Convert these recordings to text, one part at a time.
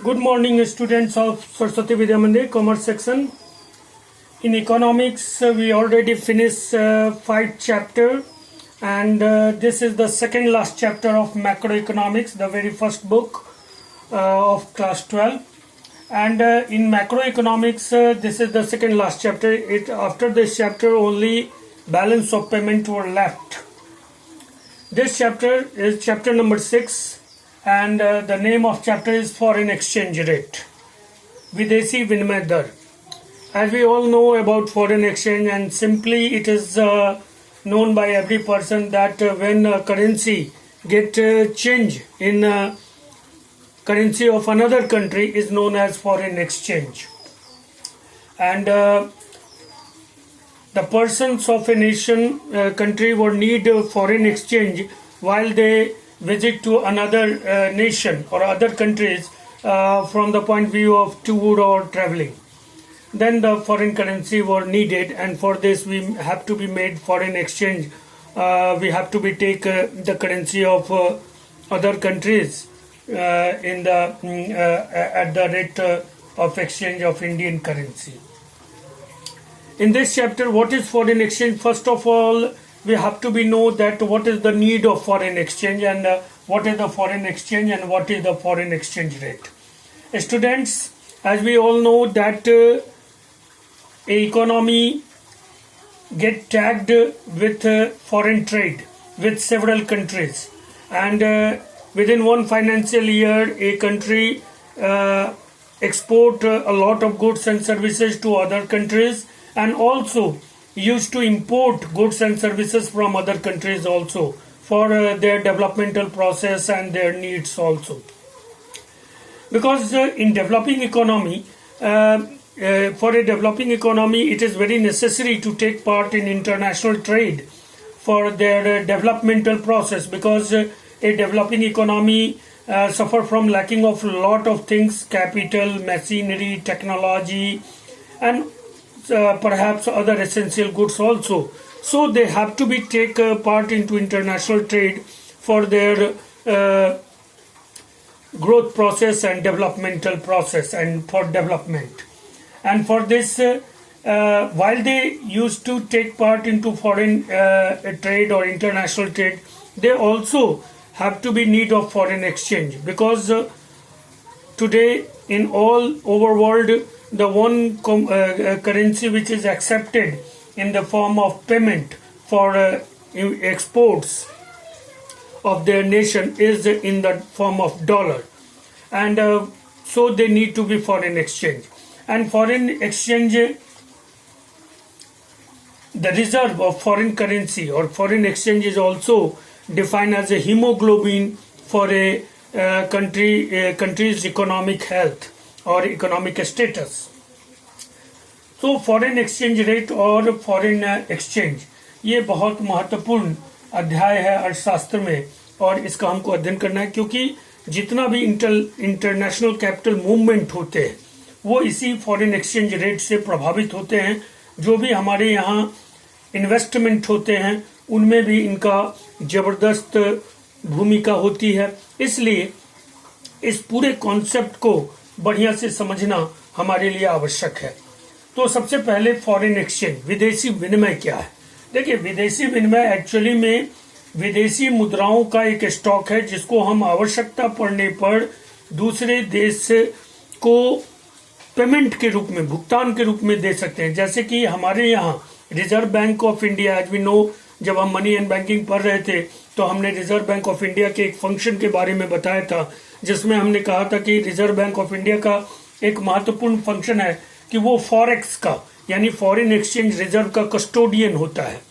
Good morning, students of Saraswati Vidya Mandir, Commerce section. In economics, we already finished 5 chapter, and this is the second last chapter of macroeconomics, the very first book of class 12. And in macroeconomics, this is the second last chapter. After this chapter, only balance of payment were left. This chapter is chapter number 6. And the name of chapter is foreign exchange rate, Videshi Vinimay Dar. As we all know about foreign exchange, and simply it is known by every person that when currency get change in currency of another country is known as foreign exchange. And the persons of a nation country would need foreign exchange while they visit to another nation or other countries from the point of view of tour or traveling. Then the foreign currency were needed, and for this we have to be made foreign exchange. We have to be take the currency of other countries in the at the rate of exchange of Indian currency. In this chapter, what is foreign exchange? First of all, we have to be know that what is the need of foreign exchange, and what is the foreign exchange, and what is the foreign exchange rate. Students, as we all know that a economy get tagged with foreign trade with several countries, and within one financial year a country export a lot of goods and services to other countries, and also used to import goods and services from other countries also for their developmental process and their needs also. Because in developing economy, for a developing economy, it is very necessary to take part in international trade for their developmental process, because a developing economy suffer from lacking of a lot of things: capital, machinery, technology, and perhaps other essential goods also. So they have to be take part into international trade for their growth process and developmental process and for development. And for this, while they used to take part into foreign trade or international trade, they also have to be need of foreign exchange, because today in all over world, the one currency which is accepted in the form of payment for exports of their nation is in the form of dollar, and so they need to be foreign exchange. And foreign exchange, the reserve of foreign currency or foreign exchange is also defined as a hemoglobin for a country's economic health और economic status. तो foreign exchange rate और foreign exchange ये बहुत महत्वपूर्ण अध्याय है अर्थशास्त्र में, और इसका हमको अध्ययन करना है, क्योंकि जितना भी इंटरनेशनल कैपिटल मूवमेंट होते हैं वो इसी फॉरेन एक्सचेंज रेट से प्रभावित होते हैं. जो भी हमारे यहाँ इन्वेस्टमेंट होते हैं उनमें भी इनका जबरदस्त भूमिका होती है. इसलिए इस पूरे कॉन्सेप्ट को बढ़िया से समझना हमारे लिए आवश्यक है. तो सबसे पहले फॉरेन एक्सचेंज, विदेशी विनिमय क्या है? देखिए, विदेशी विनिमय एक्चुअली में विदेशी मुद्राओं का एक स्टॉक है जिसको हम आवश्यकता पड़ने पर दूसरे देश को पेमेंट के रूप में, भुगतान के रूप में दे सकते हैं. जैसे कि हमारे यहाँ Reserve Bank of India, as we know, जब हम मनी एंड बैंकिंग पढ़ रहे थे तो हमने रिजर्व बैंक ऑफ इंडिया के एक फंक्शन के बारे में बताया था, जिसमें हमने कहा था कि रिजर्व बैंक ऑफ इंडिया का एक महत्वपूर्ण फंक्शन है कि वो फॉरेक्स का यानी फॉरेन एक्सचेंज रिजर्व का कस्टोडियन होता है.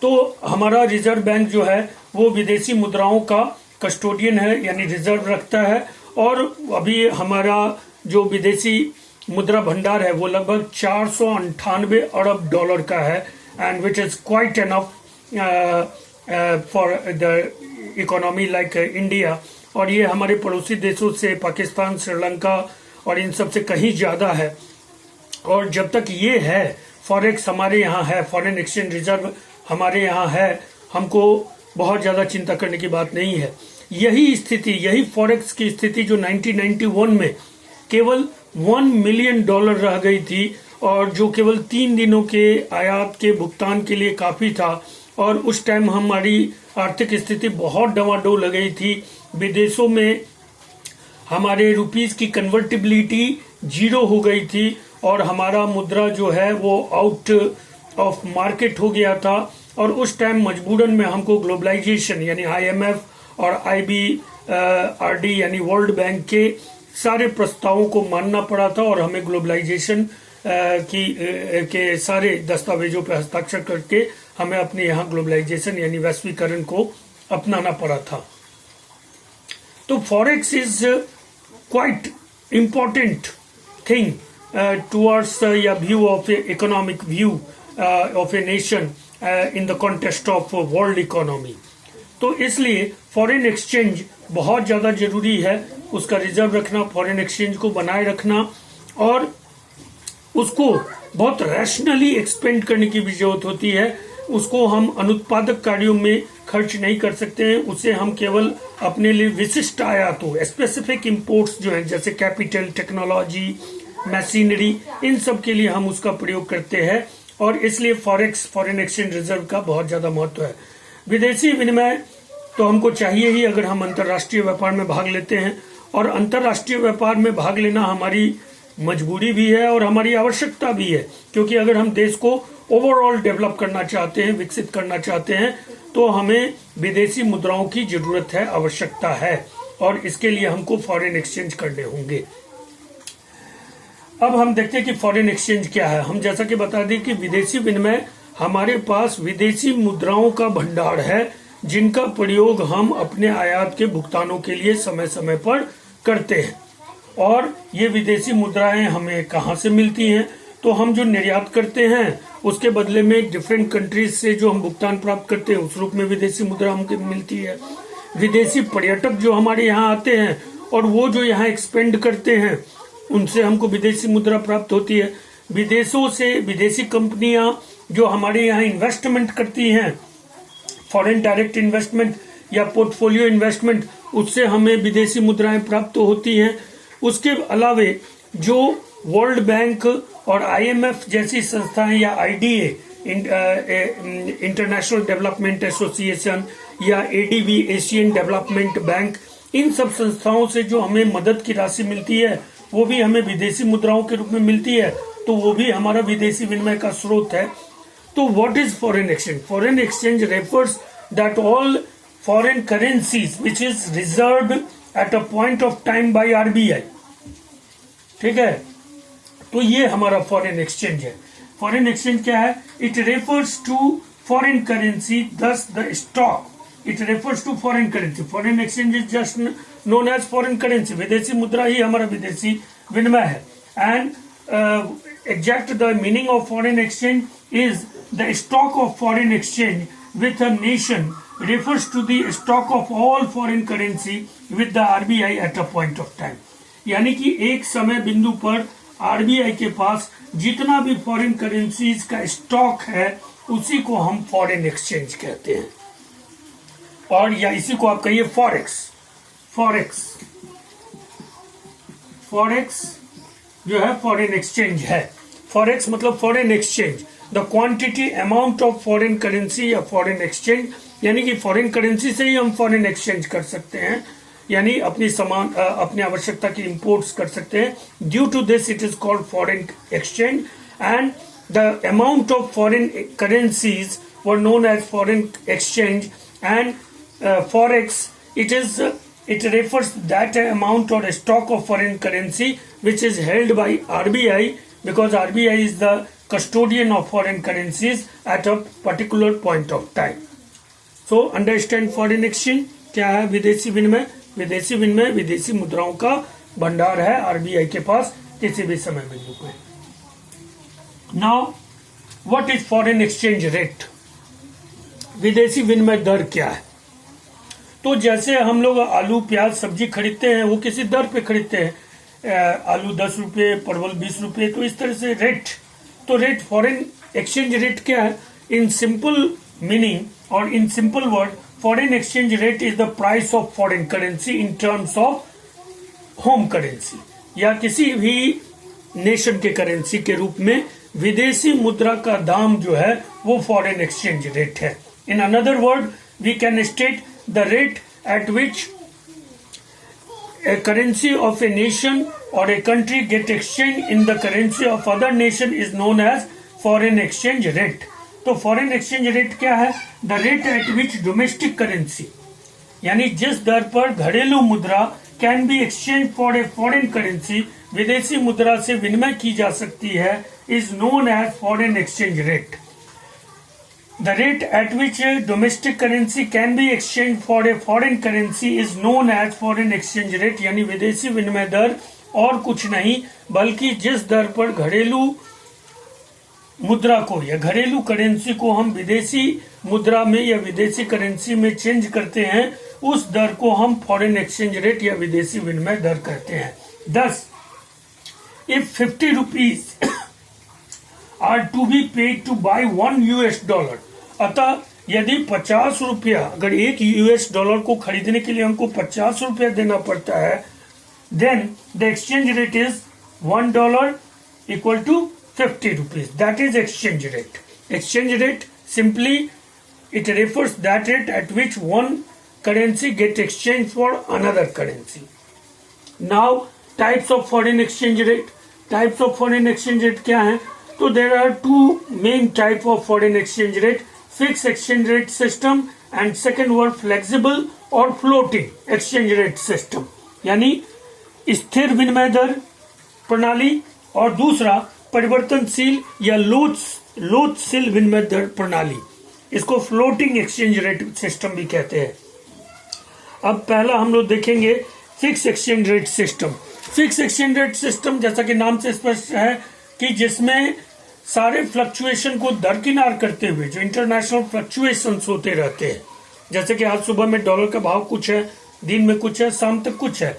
तो हमारा रिजर्व बैंक जो है वो विदेशी मुद्राओं का कस्टोडियन है, यानी रिजर्व रखता है. और अभी हमारा जो विदेशी मुद्रा भंडार है वो लगभग 498 अरब डॉलर का है, and which is quite enough for the economy like India. और ये हमारे पड़ोसी देशों से, पाकिस्तान, श्रीलंका और इन सब से कहीं ज़्यादा है. और जब तक ये है, फॉरेक्स हमारे यहाँ है, फॉरेन एक्सचेंज रिजर्व हमारे यहाँ है, हमको बहुत ज़्यादा चिंता करने की बात नहीं है. यही स्थिति, यही फॉरेक्स की स्थिति जो 1991 में केवल $1 मिलियन रह गई थी और जो केवल 3 दिनों के आयात के भुगतान के लिए काफी था। और उस टाइम हमारी आर्थिक स्थिति बहुत डवाडोल लग गई थी। विदेशों में हमारे रुपीस की कन्वर्टिबिलिटी 0 हो गई थी और हमारा मुद्रा जो है वो आउट ऑफ मार्केट हो गया था। और उस टाइम मजबूरन में हमको ग्लोबलाइजेशन यानी IMF और IBRD यानी वर्ल्ड बैंक के सारे प्रस्तावों को मानना पड़ा था और हमें ग्लोबलाइजेशन के सारे दस्तावेजों पर हस्ताक्षर करके हमें अपने यहाँ ग्लोबलाइजेशन यानी वैश्वीकरण को अपनाना पड़ा था। तो forex is quite important thing towards या view of economic view of a nation in the context of world economy. तो इसलिए फॉरेन एक्सचेंज बहुत ज़्यादा जरूरी है, उसका रिजर्व रखना, फॉरेन एक्सचेंज को बनाए रखना और उसको बहुत रैशनली एक्सपेंड करने की भी जरूरत होती है। उसको हम अनुत्पादक कार्यों में खर्च नहीं कर सकते हैं, उसे हम केवल अपने लिए विशिष्ट आयातों स्पेसिफिक इंपोर्ट्स जो है जैसे कैपिटल, टेक्नोलॉजी, मशीनरी, इन सब के लिए हम उसका प्रयोग करते हैं। और इसलिए फॉरेक्स फॉरेन एक्सचेंज रिजर्व का बहुत ज्यादा महत्व है। विदेशी विनिमय तो हमको चाहिए ही अगर हम अंतर्राष्ट्रीय व्यापार में भाग लेते हैं, और अंतर्राष्ट्रीय व्यापार में भाग लेना हमारी मजबूरी भी है और हमारी आवश्यकता भी है, क्योंकि अगर हम देश को ओवरऑल डेवलप करना चाहते हैं, विकसित करना चाहते हैं, तो हमें विदेशी मुद्राओं की जरूरत है, आवश्यकता है, और इसके लिए हमको फॉरेन एक्सचेंज करने होंगे। अब हम देखते हैं कि फॉरेन एक्सचेंज क्या है। हम जैसा कि बता दें कि विदेशी विनिमय, हमारे पास विदेशी मुद्राओं का भंडार है जिनका प्रयोग हम अपने आयात के भुगतानों के लिए समय समय पर करते हैं। और ये विदेशी मुद्राएं हमें कहाँ से मिलती हैं? तो हम जो निर्यात करते हैं उसके बदले में डिफरेंट कंट्रीज से जो हम भुगतान प्राप्त करते हैं उस रूप में विदेशी मुद्रा हमको मिलती है। विदेशी पर्यटक जो हमारे यहाँ आते हैं और वो जो यहाँ एक्सपेंड करते हैं उनसे हमको विदेशी मुद्रा प्राप्त होती है। विदेशों से विदेशी कंपनियां जो हमारे यहाँ इन्वेस्टमेंट करती हैं, फॉरेन डायरेक्ट इन्वेस्टमेंट या पोर्टफोलियो इन्वेस्टमेंट, उससे हमें विदेशी मुद्राएं प्राप्त होती हैं। उसके अलावे जो वर्ल्ड बैंक और IMF जैसी संस्थाएं या IDA इंटरनेशनल डेवलपमेंट एसोसिएशन या ADB एशियन डेवलपमेंट बैंक, इन सब संस्थाओं से जो हमें मदद की राशि मिलती है वो भी हमें विदेशी मुद्राओं के रूप में मिलती है, तो वो भी हमारा विदेशी विनिमय का स्रोत है। तो what is foreign exchange? Foreign exchange refers that all foreign currencies which is reserved at a point of time by RBI। ठीक है, तो ये हमारा फॉरेन एक्सचेंज है। फॉरेन एक्सचेंज क्या है? It refers to foreign currency, does the stock. It refers to foreign currency. Foreign exchange is just known as foreign currency. विदेशी मुद्रा ही हमारा विदेशी विनिमय है। And exact the meaning of foreign exchange is the stock of foreign exchange with a nation refers to the stock of all foreign currency with the RBI at a point of time। यानी कि एक समय बिंदु पर RBI के पास जितना भी foreign currencies का स्टॉक है उसी को हम फॉरेन एक्सचेंज कहते हैं, और या इसी को आप कहिए फॉरेक्स। फॉरेक्स फॉरेक्स जो है फॉरेन एक्सचेंज है। फॉरेक्स मतलब foreign exchange, the quantity amount of foreign currency या फॉरेन एक्सचेंज, यानी कि फॉरेन करेंसी से ही हम फॉरेन एक्सचेंज कर सकते हैं, यानी अपनी सामान अपनी आवश्यकता की इंपोर्ट्स कर सकते हैं। Due to this it is called foreign exchange and the amount of foreign currencies were known as foreign exchange and forex it refers that amount or stock of foreign currency which is held by RBI, because RBI is the custodian of foreign currencies at a particular point of time। So understand foreign exchange क्या है? विदेशी विनिमय। विदेशी विनिमय विदेशी मुद्राओं का भंडार है RBI के पास किसी भी समय बिंदु पे। Now what is foreign exchange rate? विदेशी विनिमय दर क्या है? तो जैसे हम लोग आलू प्याज सब्जी खरीदते हैं वो किसी दर पे खरीदते हैं, आलू 10 रुपये, परवल 20 रुपये, तो इस तरह से रेट। तो रेट फॉरेन एक्सचेंज रेट क्या है? इन सिंपल मीनिंग और in simple word, foreign exchange rate is the price of foreign currency in terms of home currency, या किसी भी नेशन के करेंसी के रूप में विदेशी मुद्रा का दाम जो है वो फॉरेन एक्सचेंज रेट है. In another word we can state the rate at which a currency of a nation or a country get exchanged in the currency of other nation is known as foreign exchange rate. तो foreign exchange rate क्या है? The rate at which domestic currency, यानी जिस दर पर घरेलू मुद्रा can be exchanged for a foreign currency, विदेशी मुद्रा से विनिमय की जा सकती है, is known as foreign exchange rate. The rate at which a domestic currency can be exchanged for a foreign currency is known as foreign exchange rate. यानी विदेशी विनिमय दर और कुछ नहीं बल्कि जिस दर पर घरेलू मुद्रा को या घरेलू करेंसी को हम विदेशी मुद्रा में या विदेशी करेंसी में चेंज करते हैं, उस दर को हम फॉरेन एक्सचेंज रेट या विदेशी विनिमय दर कहते हैं. Thus, if 50 rupees are to be paid to buy $1, अतः यदि 50 रुपया, अगर $1 को खरीदने के लिए हमको 50 रुपया देना पड़ता है, then the exchange rate is $1 equal to 50 rupees. That is exchange rate. Exchange rate simply it refers that rate at which one currency get exchanged for another currency. Now types of foreign exchange rate. Types of foreign exchange rate क्या है? तो there are two main type of foreign exchange rate. Fixed exchange rate system and second word flexible or floating exchange rate system, यानी स्थिर विनिमय दर प्रणाली और दूसरा परिवर्तनशील या लोचशील विनिमय दर प्रणाली, इसको फ्लोटिंग एक्सचेंज रेट सिस्टम भी कहते हैं. अब पहला हम लोग देखेंगे fix exchange rate system. Fix exchange rate system जैसा कि नाम से स्पष्ट है कि जिसमें सारे फ्लक्चुएशन को दरकिनार करते हुए जो इंटरनेशनल फ्लक्चुएशंस होते रहते हैं, जैसे कि आज सुबह में डॉलर का भाव कुछ है, दिन में कुछ है, शाम तक कुछ है,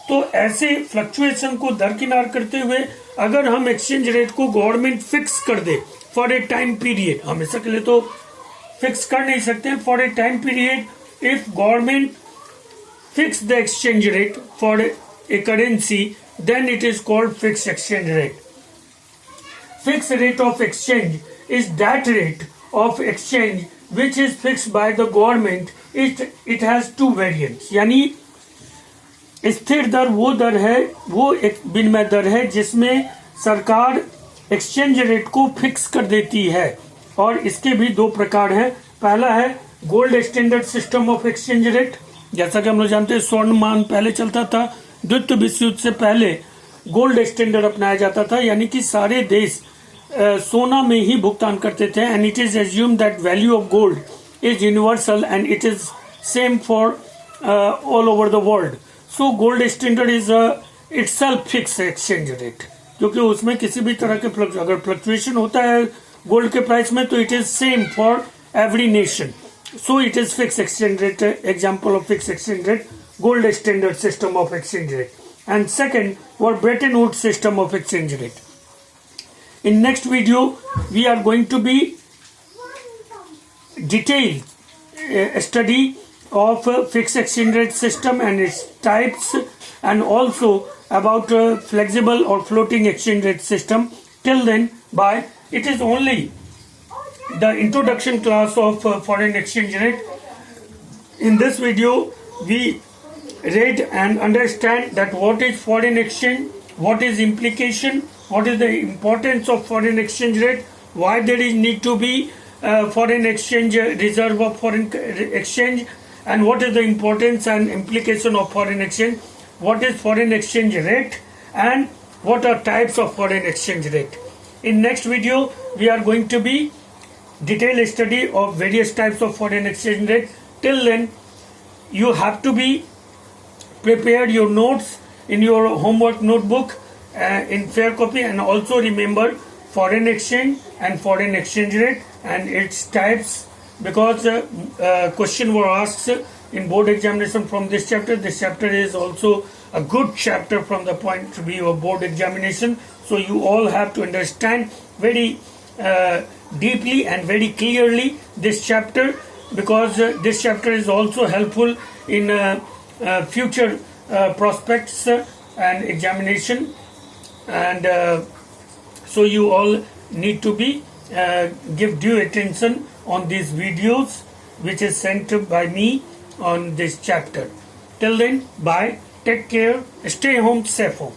तो ऐसे फ्लक्चुएशन को दरकिनार करते हुए अगर हम एक्सचेंज रेट को गवर्नमेंट फिक्स कर दे फॉर ए टाइम पीरियड, हमेशा के लिए तो फिक्स कर नहीं सकते, for a time period, if government fix the exchange rate for a currency then it is called fix exchange rate. Fixed rate of exchange is that rate of exchange which is fixed by the government. It has two variants. यानी स्थिर दर वो दर है, वो एक विनिमय दर है जिसमें सरकार एक्सचेंज रेट को फिक्स कर देती है और इसके भी दो प्रकार हैं. पहला है gold standard system of exchange rate. जैसा कि हम लोग जानते हैं स्वर्ण मान पहले चलता था, द्वितीय विश्व युद्ध से पहले गोल्ड स्टैंडर्ड अपनाया जाता था, यानी कि सारे देश सोना में ही भुगतान करते थे. And it is assume that value of gold is universal and it is same for all over the world. So gold standard is itself fix exchange rate, क्योंकि उसमें किसी भी तरह के अगर फ्लक्चुएशन होता है गोल्ड के प्राइस में तो it is same for every nation. So it is fix exchange rate. Example of fix exchange rate gold standard system of exchange rate. And second were Bretton Woods system of exchange rate. In next video, we are going to be detailed study of fixed exchange rate system and its types, and also about flexible or floating exchange rate system. Till then, bye. It is only the introduction class of foreign exchange rate. In this video, we read and understand that what is foreign exchange, what is implication, what is the importance of foreign exchange rate, why there is need to be foreign exchange reserve of foreign exchange, and what is the importance and implication of foreign exchange, what is foreign exchange rate, and what are types of foreign exchange rate. In next video, we are going to be detailed study of various types of foreign exchange rate. Till then, you have to be prepared your notes in your homework notebook in fair copy, and also remember foreign exchange and foreign exchange rate and its types, because question were asked in board examination from this chapter. This chapter is also a good chapter from the point of view of board examination, so you all have to understand very deeply and very clearly this chapter. because this chapter is also helpful in future prospects and examination, and so you all need to be give due attention on these videos which is sent by me on this chapter. Till then, bye, take care, stay home, safe home.